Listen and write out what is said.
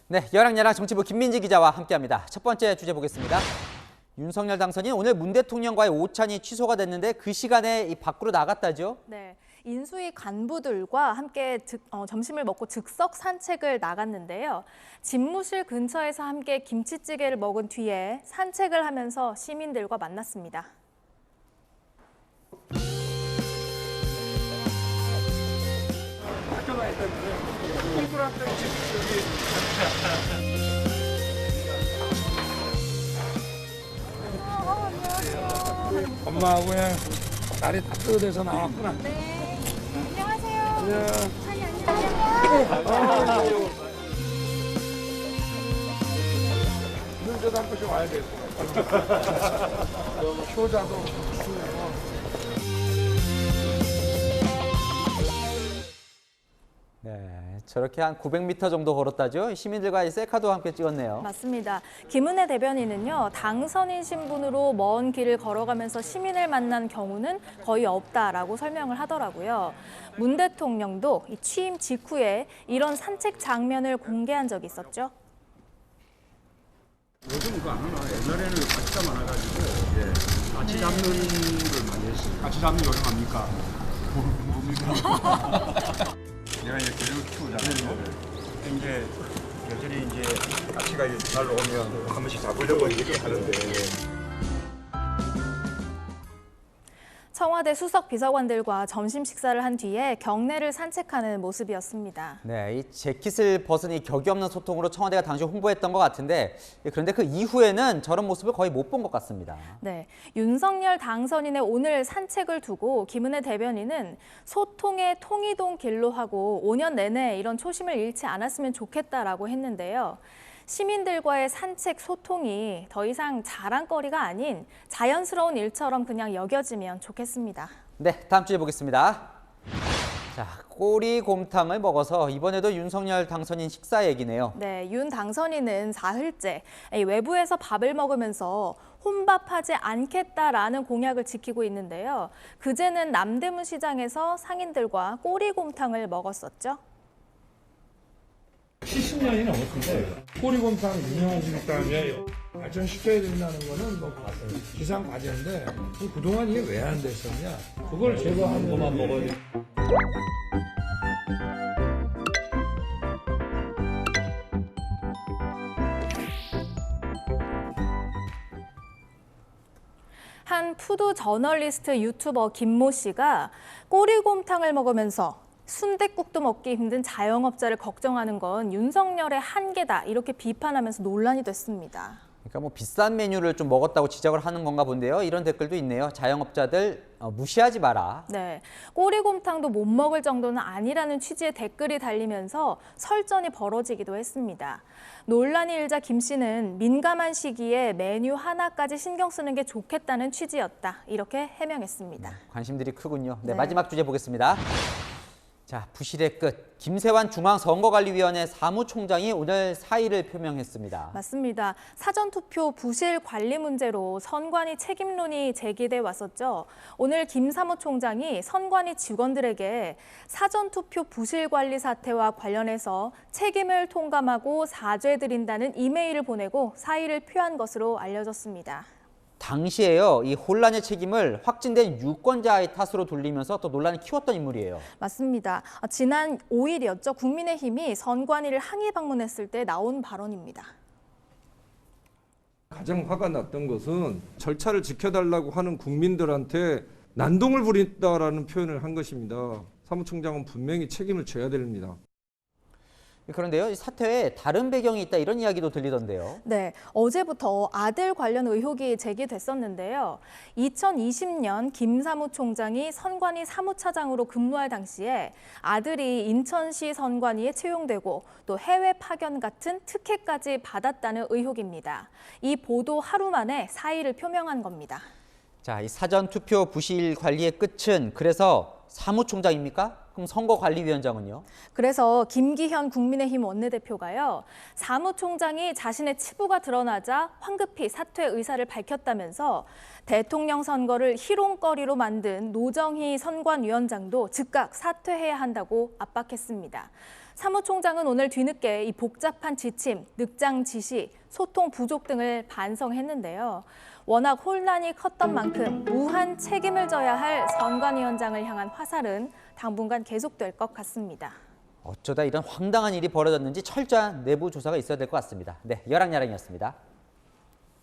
네, 여랑야랑 정치부 김민지 기자와 함께합니다. 첫 번째 주제 보겠습니다. 윤석열 당선인 오늘 문 대통령과의 오찬이 취소가 됐는데 그 시간에 밖으로 나갔다죠? 네, 인수위 간부들과 함께 점심을 먹고 즉석 산책을 나갔는데요. 집무실 근처에서 함께 김치찌개를 먹은 뒤에 산책을 하면서 시민들과 만났습니다. 학교 다닐 때문에 친구한테 엄마하고 그냥 날이 따뜻해서 나왔구나. 네. 안녕하세요. 안녕. 찬이 안녕하세요. 눈저도 한 번씩 와야 돼. 효자도. 네, 저렇게 한 900m 정도 걸었다죠? 시민들과의 셀카도 함께 찍었네요. 맞습니다. 김은혜 대변인은요, 당선인 신분으로 먼 길을 걸어가면서 시민을 만난 경우는 거의 없다라고 설명을 하더라고요. 문 대통령도 이 취임 직후에 이런 산책 장면을 공개한 적이 있었죠. 요즘 그거 안 하나? 옛날에는 같이가 많아가지고 같이 잡는 걸 많이 했어요. 같이 잡는 요령 합니까? 뭡니까? 내가 이제 교육을 키우잖아요. 이제 여전히 이제 가치가 날로 오면 한 번씩 잡으려고 이렇게 하는데. 청와대 수석 비서관들과 점심 식사를 한 뒤에 경내를 산책하는 모습이었습니다. 네, 이 재킷을 벗은 이 격이 없는 소통으로 청와대가 당시 홍보했던 것 같은데 그런데 그 이후에는 저런 모습을 거의 못 본 것 같습니다. 네, 윤석열 당선인의 오늘 산책을 두고 김은혜 대변인은 소통의 통이동 길로 하고 5년 내내 이런 초심을 잃지 않았으면 좋겠다라고 했는데요. 시민들과의 산책 소통이 더 이상 자랑거리가 아닌 자연스러운 일처럼 그냥 여겨지면 좋겠습니다. 네, 다음 주에 보겠습니다. 자, 꼬리곰탕을 먹어서 이번에도 윤석열 당선인 식사 얘기네요. 네, 윤 당선인은 사흘째 외부에서 밥을 먹으면서 혼밥하지 않겠다라는 공약을 지키고 있는데요. 그제는 남대문 시장에서 상인들과 꼬리곰탕을 먹었었죠. 70년이 넘었는데 꼬리곰탕 유명하시니까 발전시켜야 된다는 거는 뭐 기상 과제인데 그동안 이게 왜 안 됐었냐? 그걸 제거하는 것만 먹어야 돼. 한 푸드 저널리스트 유튜버 김모 씨가 꼬리곰탕을 먹으면서 순댓국도 먹기 힘든 자영업자를 걱정하는 건 윤석열의 한계다 이렇게 비판하면서 논란이 됐습니다. 그러니까 뭐 비싼 메뉴를 좀 먹었다고 지적을 하는 건가 본데요. 이런 댓글도 있네요. 자영업자들 무시하지 마라. 네, 꼬리곰탕도 못 먹을 정도는 아니라는 취지의 댓글이 달리면서 설전이 벌어지기도 했습니다. 논란이 일자 김 씨는 민감한 시기에 메뉴 하나까지 신경 쓰는 게 좋겠다는 취지였다 이렇게 해명했습니다. 관심들이 크군요. 네, 네. 마지막 주제 보겠습니다. 자, 부실의 끝. 김세환 중앙선거관리위원회 사무총장이 오늘 사의를 표명했습니다. 맞습니다. 사전투표 부실 관리 문제로 선관위 책임론이 제기돼 왔었죠. 오늘 김 사무총장이 선관위 직원들에게 사전투표 부실 관리 사태와 관련해서 책임을 통감하고 사죄드린다는 이메일을 보내고 사의를 표한 것으로 알려졌습니다. 당시에요, 이 혼란의 책임을 확진된 유권자의 탓으로 돌리면서 또 논란을 키웠던 인물이에요. 맞습니다. 지난 5일이었죠. 국민의힘이 선관위를 항의 방문했을 때 나온 발언입니다. 가장 화가 났던 것은 절차를 지켜달라고 하는 국민들한테 난동을 부린다라는 표현을 한 것입니다. 사무총장은 분명히 책임을 져야 됩니다. 그런데요, 이 사태에 다른 배경이 있다 이런 이야기도 들리던데요. 네, 어제부터 아들 관련 의혹이 제기됐었는데요. 2020년 김 사무총장이 선관위 사무차장으로 근무할 당시에 아들이 인천시 선관위에 채용되고 또 해외 파견 같은 특혜까지 받았다는 의혹입니다. 이 보도 하루 만에 사의를 표명한 겁니다. 자, 이 사전투표 부실 관리의 끝은 그래서 사무총장입니까? 그럼 선거관리위원장은요? 그래서 김기현 국민의힘 원내대표가요, 사무총장이 자신의 치부가 드러나자 황급히 사퇴 의사를 밝혔다면서 대통령 선거를 희롱거리로 만든 노정희 선관위원장도 즉각 사퇴해야 한다고 압박했습니다. 사무총장은 오늘 뒤늦게 이 복잡한 지침, 늑장 지시, 소통 부족 등을 반성했는데요. 워낙 혼란이 컸던 만큼 무한 책임을 져야 할 선관위원장을 향한 화살은 당분간 계속될 것 같습니다. 어쩌다 이런 황당한 일이 벌어졌는지 철저한 내부 조사가 있어야 될 것 같습니다. 네, 열악야랑이었습니다.